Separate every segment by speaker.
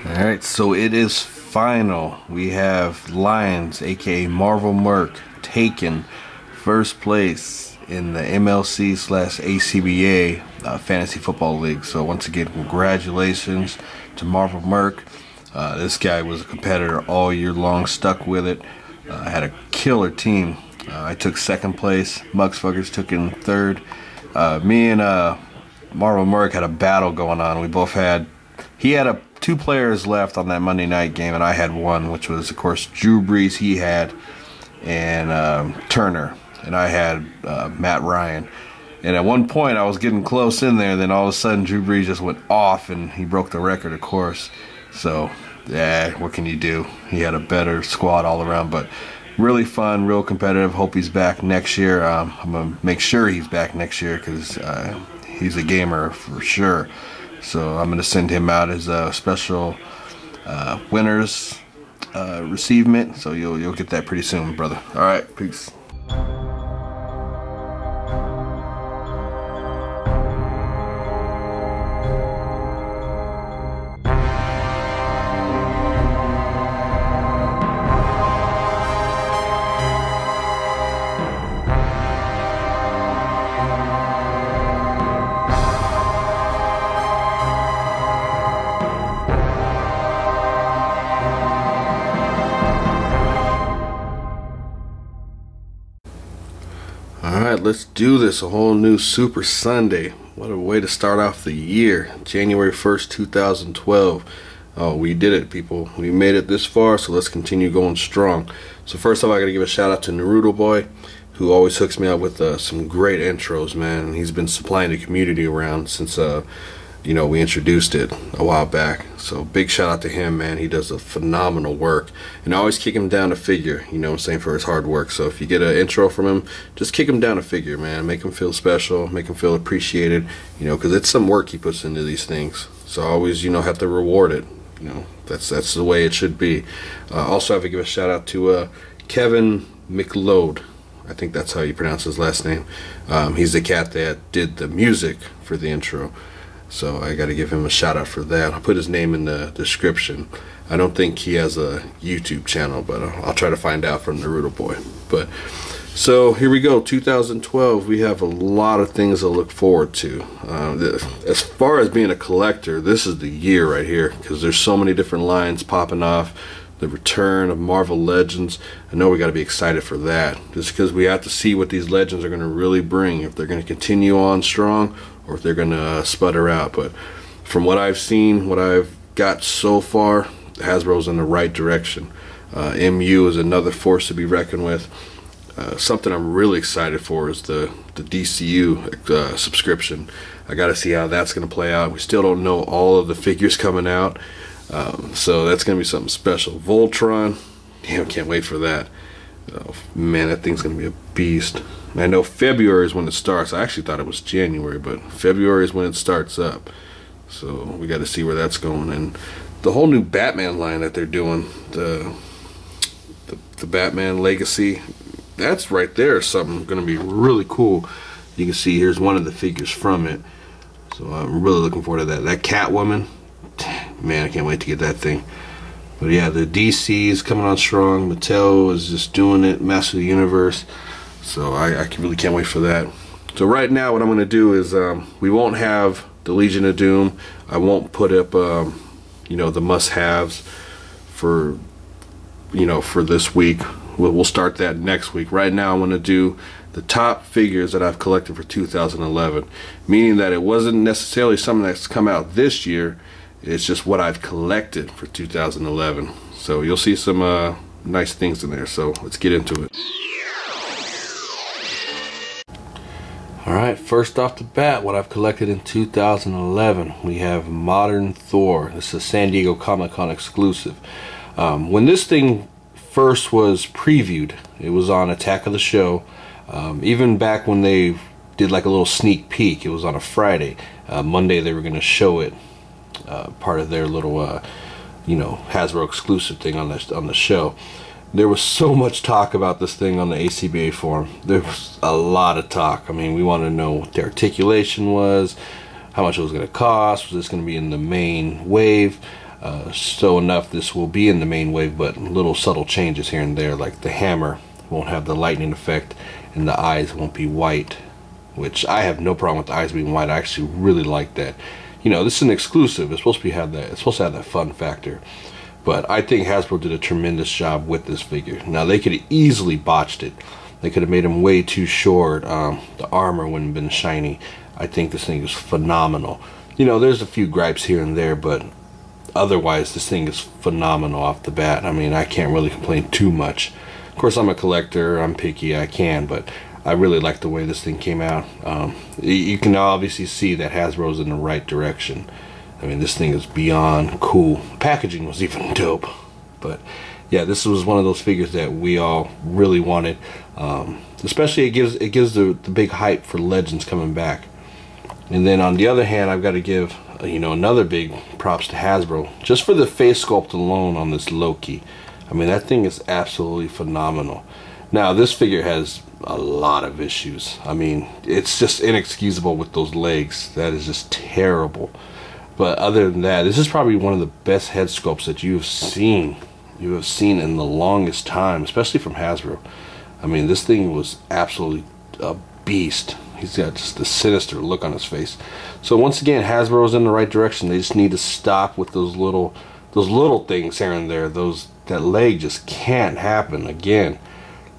Speaker 1: Alright, so it is final. We have Lions, aka Marvel Merc, taking first place in the MLC/ACBA Fantasy Football League. So once again, congratulations to Marvel Merc. This guy was a competitor all year long, stuck with it. Had a killer team. I took second place. Mugsfuckers took in third. Me and Marvel Merc had a battle going on. We both had, he had two players left on that Monday night game, and I had one, which was, of course, Drew Brees he had, and Turner, and I had Matt Ryan. And at one point, I was getting close in there, then all of a sudden, Drew Brees just went off, and he broke the record, of course. So, yeah, what can you do? He had a better squad all around, but really fun, real competitive. Hope he's back next year. I'm going to make sure he's back next year because he's a gamer for sure. So I'm going to send him out as a special winners receivement. So you'll get that pretty soon, brother. All right, peace. Alright, let's do this. A whole new Super Sunday. What a way to start off the year. January 1st, 2012. Oh, we did it, people. We made it this far, so let's continue going strong. So first off, I gotta give a shout out to Naruto Boy, who always hooks me up with some great intros, man. He's been supplying the community around since you know, we introduced it a while back. So big shout out to him, man. He does a phenomenal work, and I always kick him down a figure, you know what I'm saying, for his hard work. So if you get an intro from him, just kick him down a figure, man. Make him feel special, make him feel appreciated, you know, because it's some work he puts into these things. So I always, you know, have to reward it. You know, that's the way it should be. Also have to give a shout out to Kevin McLeod. I think that's how you pronounce his last name. He's the cat that did the music for the intro. So I got to give him a shout out for that. I'll put his name in the description. I don't think he has a YouTube channel, but I'll try to find out from Naruto Boy. But so here we go, 2012. We have a lot of things to look forward to. As far as being a collector, this is the year right here, because there's so many different lines popping off. The return of Marvel Legends. I know we got to be excited for that, just because we have to see what these Legends are going to really bring, if they're going to continue on strong or if they're going to sputter out. But from what I've seen, what I've got so far, Hasbro's in the right direction. MU is another force to be reckoned with. Something I'm really excited for is the DCU subscription. I got to see how that's going to play out. We still don't know all of the figures coming out. So that's going to be something special. Voltron, damn, can't wait for that. Oh, man, that thing's going to be a beast. I know February is when it starts. I actually thought it was January, but February is when it starts up. So we got to see where that's going. And the whole new Batman line that they're doing, the Batman Legacy, that's right there something going to be really cool. You can see here's one of the figures from it. So I'm really looking forward to that. That Catwoman, man, I can't wait to get that thing. But yeah, the DC is coming on strong. Mattel is just doing it. Master of the Universe. So I really can't wait for that. So right now what I'm going to do is we won't have the Legion of Doom. I won't put up you know, the must-haves for, you know, for this week. We'll start that next week. Right now I'm going to do the top figures that I've collected for 2011, meaning that it wasn't necessarily something that's come out this year. It's just what I've collected for 2011. So you'll see some nice things in there. So let's get into it. Alright, first off the bat, what I've collected in 2011. We have Modern Thor. This is a San Diego Comic-Con exclusive. When this thing first was previewed, it was on Attack of the Show. Even back when they did like a little sneak peek, it was on a Friday. Monday they were going to show it. Part of their little, you know, Hasbro exclusive thing on the show. There was so much talk about this thing on the ACBA forum. There was a lot of talk. I mean, we wanted to know what the articulation was, how much it was going to cost, was this going to be in the main wave. So enough this will be in the main wave, but little subtle changes here and there, like the hammer won't have the lightning effect and the eyes won't be white, which I have no problem with the eyes being white. I actually really like that. You know, this is an exclusive. It's supposed to have that fun factor. But I think Hasbro did a tremendous job with this figure. Now, they could have easily botched it. They could have made him way too short. The armor wouldn't have been shiny. I think this thing is phenomenal. You know, there's a few gripes here and there, but otherwise this thing is phenomenal off the bat. I mean, I can't really complain too much. Of course, I'm a collector. I'm picky. I can, but I really like the way this thing came out. You can obviously see that Hasbro's in the right direction. I mean, this thing is beyond cool. Packaging was even dope. But yeah, this was one of those figures that we all really wanted. Especially it gives the big hype for Legends coming back. And then on the other hand, I've got to give another big props to Hasbro just for the face sculpt alone on this Loki. I mean, that thing is absolutely phenomenal. Now, this figure has a lot of issues. I mean, it's just inexcusable with those legs. That is just terrible. But other than that, this is probably one of the best head sculpts that you have seen in the longest time, especially from Hasbro. I mean, this thing was absolutely a beast. He's got just a sinister look on his face. So once again, Hasbro's in the right direction. They just need to stop with those little things here and there. That leg just can't happen again.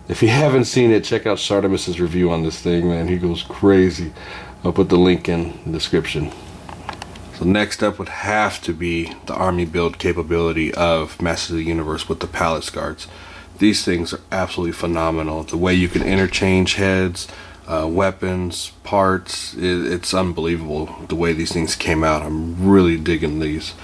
Speaker 1: If you haven't seen it, check out Sardimus's review on this thing, man. He goes crazy. I'll put the link in the description. So next up would have to be the army build capability of Masters of the Universe with the Palace Guards. These things are absolutely phenomenal. The way you can interchange heads, weapons, parts, it's unbelievable the way these things came out. I'm really digging these.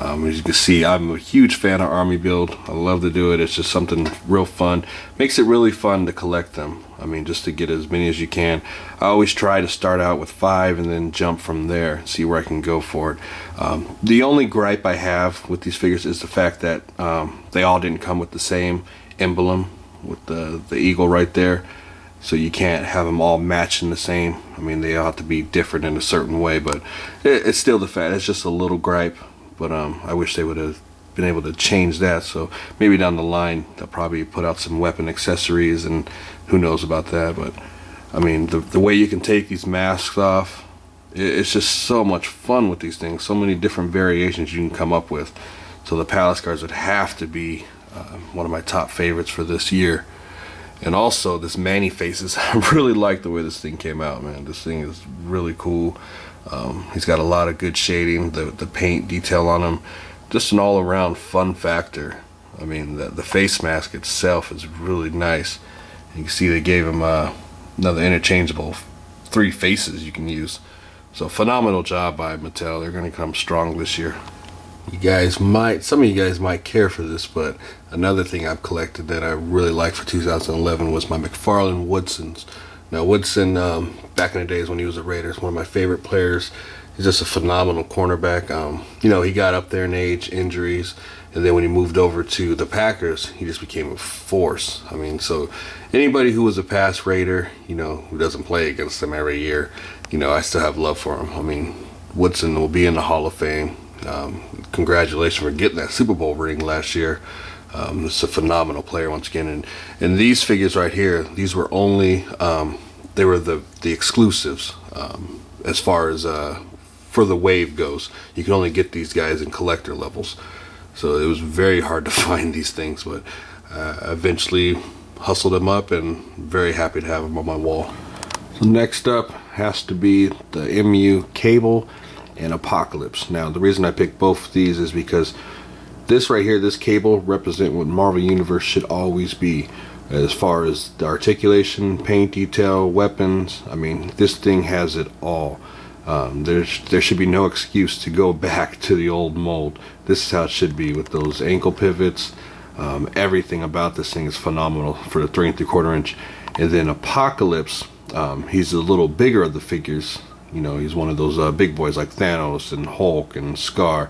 Speaker 1: As you can see, I'm a huge fan of army build. I love to do it. It's just something real fun. Makes it really fun to collect them. I mean, just to get as many as you can. I always try to start out with 5 and then jump from there, see where I can go for it. The only gripe I have with these figures is the fact that they all didn't come with the same emblem with the eagle right there. So you can't have them all matching the same. I mean, they all have to be different in a certain way, but it's still the fact. It's just a little gripe. But I wish they would have been able to change that. So maybe down the line they'll probably put out some weapon accessories, and who knows about that. But I mean, the way you can take these masks off, it's just so much fun with these things. So many different variations you can come up with. So the Palace Guards would have to be one of my top favorites for this year. And also this Man-E-Faces. I really like the way this thing came out, man. This thing is really cool. He's got a lot of good shading, the paint detail on him, just an all-around fun factor. I mean, the face mask itself is really nice. You can see they gave him another interchangeable 3 faces you can use. So phenomenal job by Mattel. They're going to come strong this year. Some of you guys might care for this, but another thing I've collected that I really liked for 2011 was my McFarlane Woodsons. Now, Woodson, back in the days when he was a Raider, is one of my favorite players. He's just a phenomenal cornerback. He got up there in age, injuries, and then when he moved over to the Packers, he just became a force. I mean, so anybody who was a past Raider, who doesn't play against them every year, I still have love for him. I mean, Woodson will be in the Hall of Fame. Congratulations for getting that Super Bowl ring last year. It's a phenomenal player once again, and these figures right here, these were only they were the exclusives as far as for the wave goes. You can only get these guys in collector levels, so it was very hard to find these things, but eventually hustled them up, and very happy to have them on my wall. So next up has to be the MU Cable and Apocalypse. Now, the reason I picked both of these is because this right here, this Cable, represent what Marvel Universe should always be as far as the articulation, paint detail, weapons. I mean, this thing has it all. There should be no excuse to go back to the old mold. This is how it should be, with those ankle pivots. Everything about this thing is phenomenal for the 3 3/4 inch. And then Apocalypse, he's a little bigger of the figures. He's one of those big boys like Thanos and Hulk and Scar.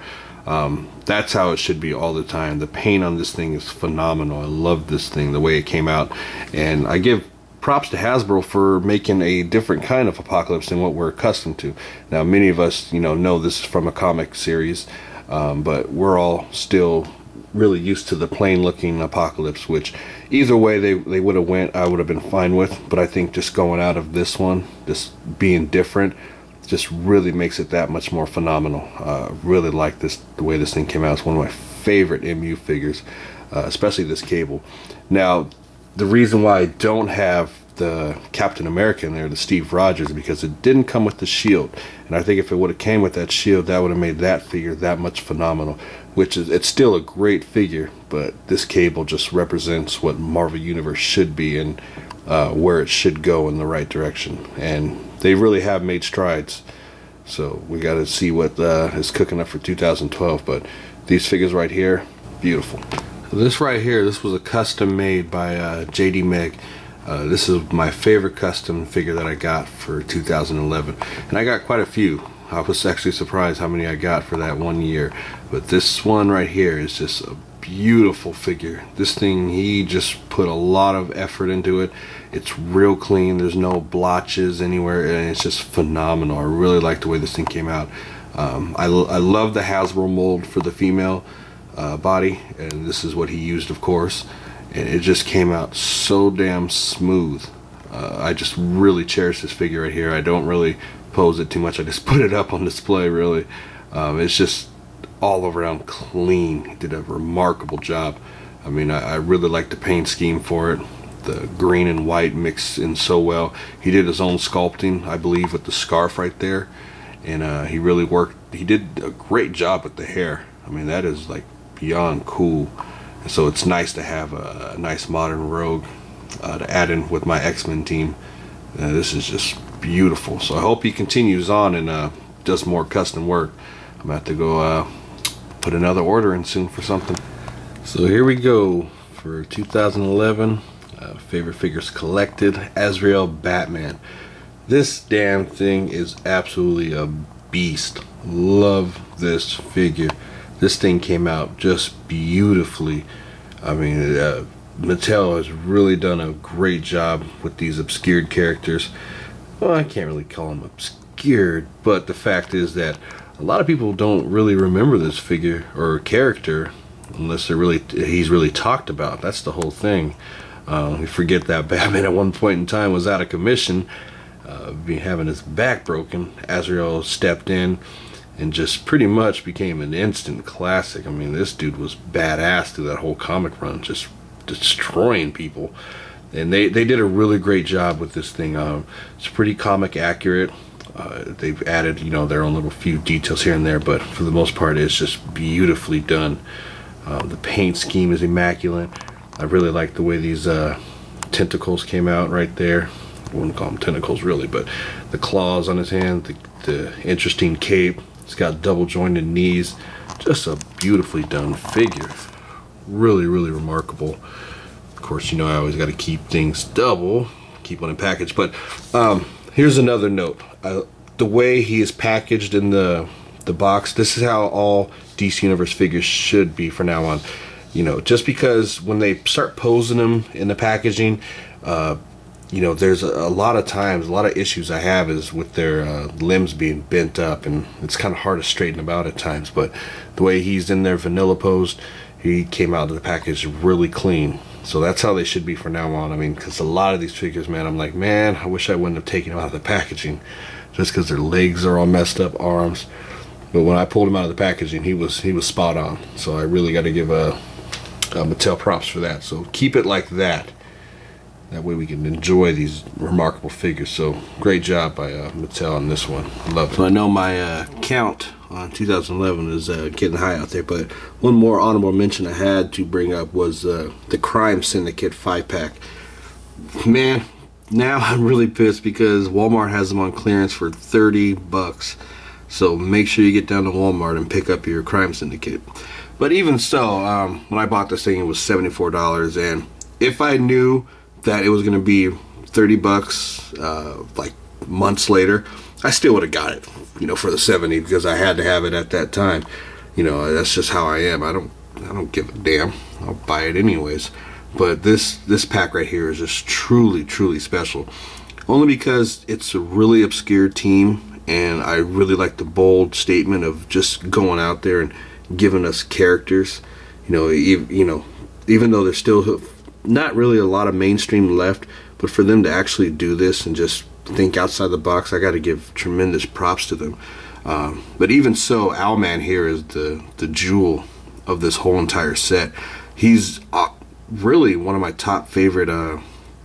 Speaker 1: That's how it should be all the time. The paint on this thing is phenomenal. I love this thing, the way it came out. And I give props to Hasbro for making a different kind of Apocalypse than what we're accustomed to. Now, many of us, know this is from a comic series. but we're all still really used to the plain looking Apocalypse, which either way they would have went, I would have been fine with. But I think just going out of this one, just being different, just really makes it that much more phenomenal. Really like this, the way this thing came out. It's one of my favorite MU figures, especially this Cable. Now, the reason why I don't have the Captain America in there, the Steve Rogers, because it didn't come with the shield, and I think if it would have came with that shield, that would have made that figure that much phenomenal. Which is, it's still a great figure, but this Cable just represents what Marvel Universe should be and where it should go in the right direction, and they really have made strides. So we got to see what is cooking up for 2012. But these figures right here, beautiful. So this right here, this was a custom made by JD Meg. This is my favorite custom figure that I got for 2011, and I got quite a few. I was actually surprised how many I got for that 1 year. But this one right here is just a beautiful figure. This thing, he just put a lot of effort into it. It's real clean, there's no blotches anywhere, and it's just phenomenal. I really like the way this thing came out. I love the Hasbro mold for the female body, and this is what he used, of course, and it just came out so damn smooth. I just really cherish this figure right here. I don't really pose it too much, I just put it up on display, really. It's just all around clean. He did a remarkable job. I mean, I really like the paint scheme for it. The green and white mix in so well. He did his own sculpting, I believe, with the scarf right there, and he really worked. He did a great job with the hair. I mean, that is like beyond cool. And so it's nice to have a nice modern Rogue to add in with my X-Men team. This is just beautiful. So I hope he continues on and does more custom work. I'm gonna have to go put another order in soon for something. So here we go for 2011 favorite figures collected. Azrael Batman. This damn thing is absolutely a beast. Love this figure. This thing came out just beautifully. I mean, Mattel has really done a great job with these obscured characters. Well, I can't really call them obscured, but the fact is that a lot of people don't really remember this figure or character unless he's really talked about. That's the whole thing. We forget that Batman at one point in time was out of commission, having his back broken. Azrael stepped in and just pretty much became an instant classic. I mean, this dude was badass through that whole comic run, just destroying people. And they did a really great job with this thing. It's pretty comic accurate. They've added, you know, their own little few details here and there, but for the most part, it's just beautifully done. The paint scheme is immaculate. I really like the way these tentacles came out right there. I wouldn't call them tentacles really, but the claws on his hand, the interesting cape. It's got double jointed knees. Just a beautifully done figure. Really, really remarkable. Of course, you know I always got to keep things double, keep one in package. But here's another note. The way he is packaged in the box, this is how all DC Universe figures should be from now on. You know, just because when they start posing them in the packaging, you know, there's a lot of times, a lot of issues I have is with their limbs being bent up, and it's kind of hard to straighten them out at times. But the way he's in there vanilla posed, he came out of the package really clean. So that's how they should be from now on. I mean, because a lot of these figures, man, I'm like, man, I wish I wouldn't have taken them out of the packaging, just because their legs are all messed up, arms. But when I pulled him out of the packaging, he was spot on. So I really got to give Mattel props for that. So keep it like that. That way we can enjoy these remarkable figures. So great job by Mattel on this one. Love it. So I know my count on 2011 is getting high out there, but one more honorable mention I had to bring up was the Crime Syndicate 5-pack. Man, now I'm really pissed because Walmart has them on clearance for 30 bucks. So make sure you get down to Walmart and pick up your Crime Syndicate. But even so, when I bought this thing, it was $74, and if I knew that it was going to be 30 bucks like months later, I still would have got it, you know, for the 70, because I had to have it at that time. You know, that's just how I am. I don't give a damn. I'll buy it anyways. But this pack right here is just truly, truly special. Only because it's a really obscure team, and I really like the bold statement of just going out there and giving us characters. Even though there's still not really a lot of mainstream left, but for them to actually do this and just think outside the box, I got to give tremendous props to them. But even so, Owlman here is the jewel of this whole entire set. He's really one of my top favorite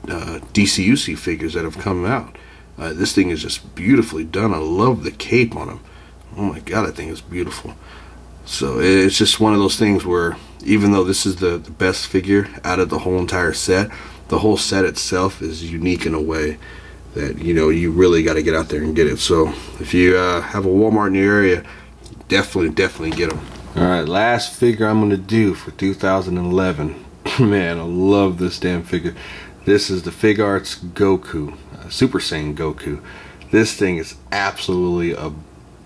Speaker 1: DCUC figures that have come out. This thing is just beautifully done. I love the cape on him. Oh my god, that thing is beautiful. So it's just one of those things where even though this is the best figure out of the whole entire set, the whole set itself is unique in a way that, you know, you really got to get out there and get it. So if you have a Walmart in your area, definitely get them. Alright, last figure I'm going to do for 2011. Man, I love this damn figure. This is the Figuarts Goku, Super Saiyan Goku. This thing is absolutely a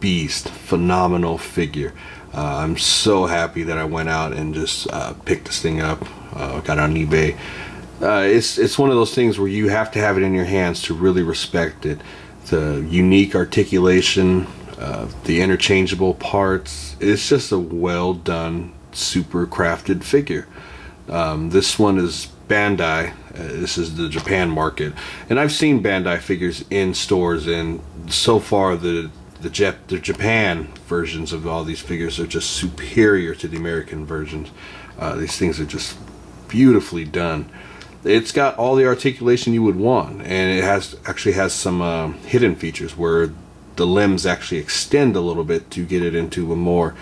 Speaker 1: beast, phenomenal figure. I'm so happy that I went out and just picked this thing up, got it on eBay. It's one of those things where you have to have it in your hands to really respect it. The unique articulation, the interchangeable parts. It's just a well done, super crafted figure. This one is Bandai. This is the Japan market, and I've seen Bandai figures in stores, and so far the Japan versions of all these figures are just superior to the American versions. These things are just beautifully done. It's got all the articulation you would want, and it actually has some hidden features where the limbs actually extend a little bit to get it into a more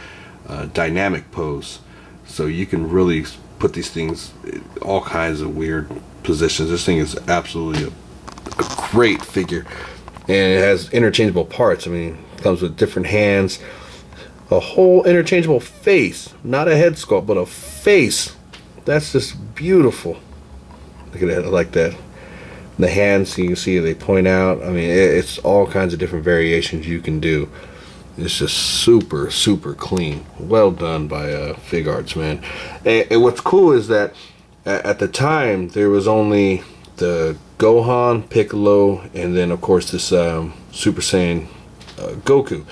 Speaker 1: dynamic pose. So you can really put these things in all kinds of weird positions. This thing is absolutely a great figure, and it has interchangeable parts. I mean, it comes with different hands, a whole interchangeable face, not a head sculpt, but a face. That's just beautiful. Look at that, I like that. The hands, you can see they point out. I mean, it's all kinds of different variations you can do. It's just super clean. Well done by Figuarts, man. And what's cool is that at the time there was only the Gohan, Piccolo, and then of course this Super Saiyan Goku.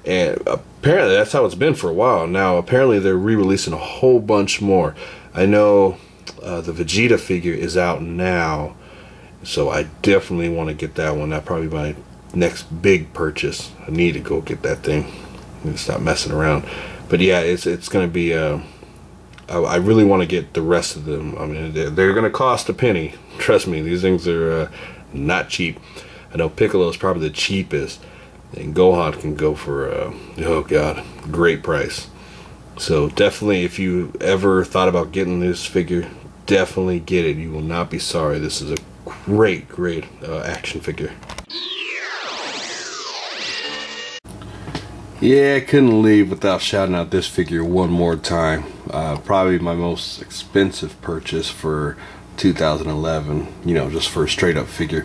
Speaker 1: And apparently that's how it's been for a while. Now apparently they're re-releasing a whole bunch more. I know the Vegeta figure is out now, so I definitely want to get that one. That'll probably be my next big purchase. I need to go get that thing. I need to stop messing around. But yeah, it's gonna be I really want to get the rest of them. I mean, they're gonna cost a penny. Trust me, these things are not cheap. I know Piccolo is probably the cheapest, and Gohan can go for oh god, great price. So definitely, if you ever thought about getting this figure, definitely get it. You will not be sorry. This is a great action figure. Yeah, I couldn't leave without shouting out this figure one more time. Probably my most expensive purchase for 2011, you know, just for a straight up figure.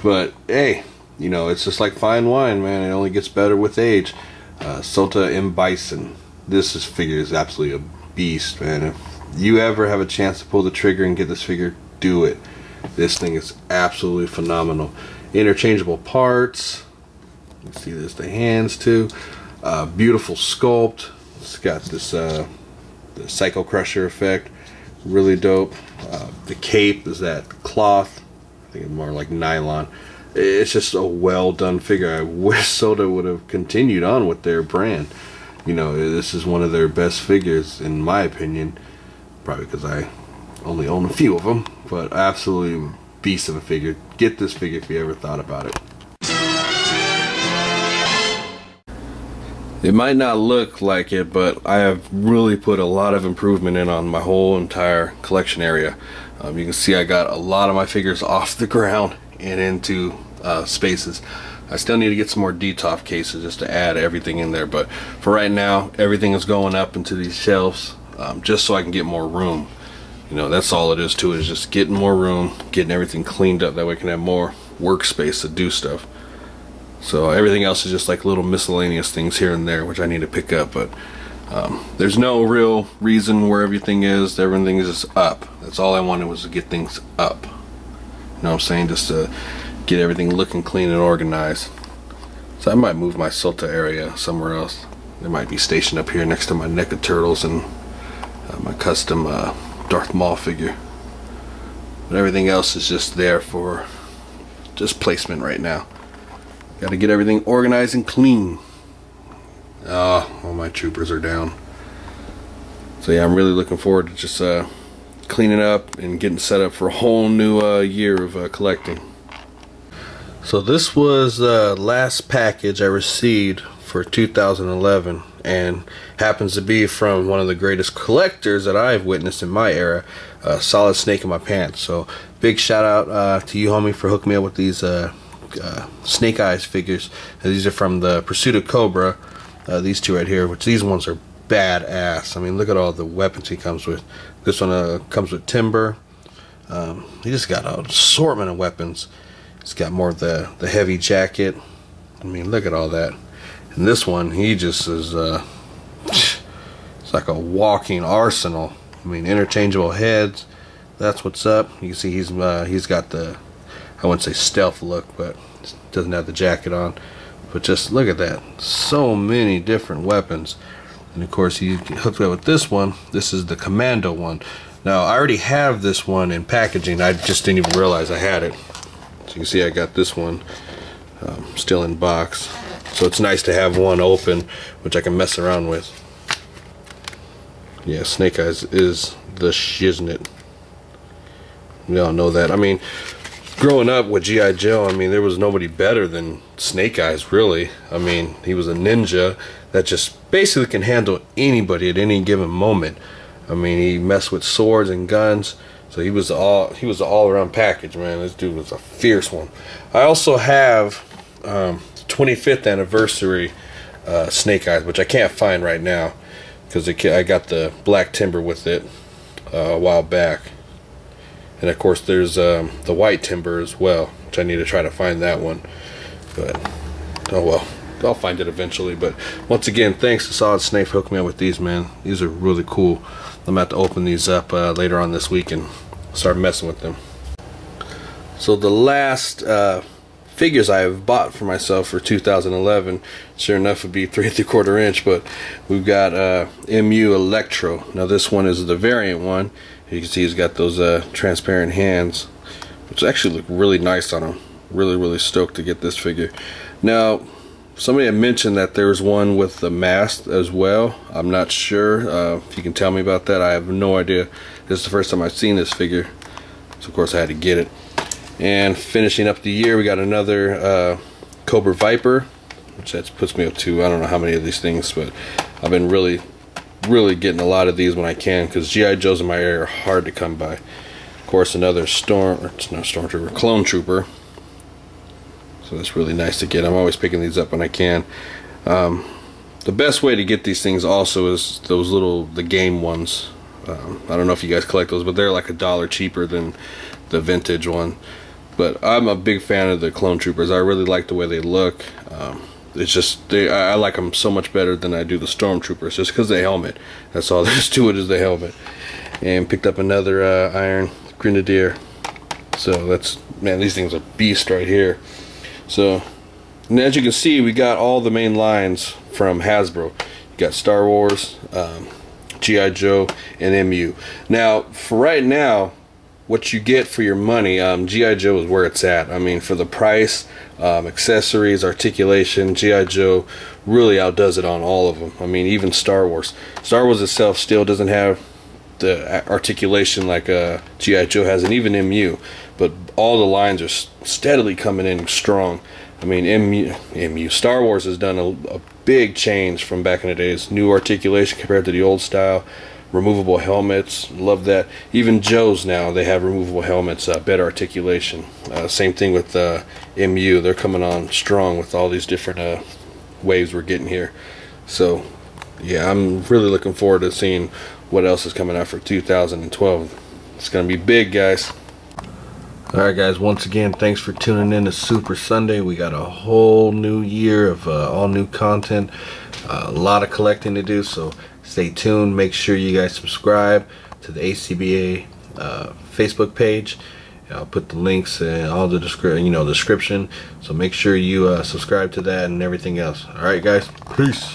Speaker 1: But hey, you know, it's just like fine wine, man. It only gets better with age. Sota M. Bison. This figure is absolutely a beast, man. If you ever have a chance to pull the trigger and get this figure, do it. This thing is absolutely phenomenal. Interchangeable parts. You can see there's the hands too. Beautiful sculpt. It's got this the Psycho Crusher effect. Really dope. The cape is that cloth. I think it's more like nylon. It's just a well done figure. I wish Sota would have continued on with their brand. You know, this is one of their best figures in my opinion. Probably because I only own a few of them, but absolutely beast of a figure. Get this figure if you ever thought about it. It might not look like it, but I have really put a lot of improvement in on my whole entire collection area. You can see I got a lot of my figures off the ground and into spaces. I still need to get some more DTOF cases just to add everything in there, but for right now everything is going up into these shelves just so I can get more room. You know, that's all it is to it, is just getting more room, getting everything cleaned up, that way I can have more workspace to do stuff. So everything else is just like little miscellaneous things here and there which I need to pick up, but there's no real reason where everything is. Everything is just up. That's all I wanted, was to get things up. You know what I'm saying? Just to get everything looking clean and organized. So I might move my Sota area somewhere else. They might be stationed up here next to my NECA turtles and my custom Darth Maul figure. But everything else is just there for just placement right now. Got to get everything organized and clean. All my troopers are down. So yeah, I'm really looking forward to just cleaning up and getting set up for a whole new year of collecting. So this was the last package I received for 2011, and happens to be from one of the greatest collectors that I've witnessed in my era, Solid Snake in my pants. So big shout out to you, homie, for hooking me up with these Snake Eyes figures. These are from the Pursuit of Cobra. These two right here, which these ones are badass. I mean, look at all the weapons he comes with. This one comes with Timber. He just got an assortment of weapons. He's got more of the heavy jacket. I mean, look at all that. And this one, he just is it's like a walking arsenal. I mean, interchangeable heads. That's what's up. You can see he's got the, I wouldn't say stealth look, but doesn't have the jacket on. But just look at that. So many different weapons. And of course, he hooked up with this one. This is the Commando one. Now, I already have this one in packaging. I just didn't even realize I had it. So you can see I got this one still in box. So it's nice to have one open, which I can mess around with. Yeah, Snake Eyes is the shiznit. We all know that. I mean, growing up with G.I. Joe, I mean, there was nobody better than Snake Eyes, really. I mean, he was a ninja that just basically can handle anybody at any given moment. I mean, he messed with swords and guns, so he was an all-around package, man. This dude was a fierce one. I also have 25th anniversary Snake Eyes, which I can't find right now because I got the black Timber with it a while back. And of course there's the white Timber as well, which I need to try to find that one. But oh well, I'll find it eventually. But once again, thanks to Solid Snake for hooking me up with these, man. These are really cool. I'm gonna have to open these up later on this week and start messing with them. So the last figures I've bought for myself for 2011, sure enough, would be 3 3/4 inch. But we've got MU Electro. Now this one is the variant one. You can see he's got those transparent hands, which actually look really nice on him. Really stoked to get this figure. Now, somebody had mentioned that there's one with the mask as well. I'm not sure if you can tell me about that. I have no idea. This is the first time I've seen this figure, so of course I had to get it. And finishing up the year, we got another Cobra Viper, which that puts me up to, I don't know how many of these things, but I've been really getting a lot of these when I can, because G.I. Joes in my area are hard to come by. Of course, another Clone Trooper. So that's really nice to get. I'm always picking these up when I can. The best way to get these things also is those the game ones. I don't know if you guys collect those, but they're like $1 cheaper than the vintage one. But I'm a big fan of the Clone Troopers. I really like the way they look. It's just I like them so much better than I do the Stormtroopers, just because of the helmet. That's all there's to it, is the helmet. And picked up another Iron Grenadier. So that's, man, these things are beast right here. So, and as you can see, we got all the main lines from Hasbro. You got Star Wars, G.I. Joe, and MU. Now, for right now, what you get for your money, G.I. Joe is where it's at. I mean, for the price, accessories, articulation, G.I. Joe really outdoes it on all of them. I mean, even Star Wars. Star Wars itself still doesn't have the articulation like G.I. Joe has, and even MU. But all the lines are steadily coming in strong. I mean, Star Wars has done a big change from back in the days. New articulation compared to the old style. Removable helmets, love that. Even Joe's now, they have removable helmets, better articulation. Same thing with MU. They're coming on strong with all these different waves we're getting here. So yeah, I'm really looking forward to seeing what else is coming out for 2012. It's gonna be big, guys. Alright guys, once again, thanks for tuning in to Super Sunday. We got a whole new year of all new content, a lot of collecting to do, so stay tuned. Make sure you guys subscribe to the ACBA Facebook page. I'll put the links in all the description, so make sure you subscribe to that and everything else. Alright guys, peace.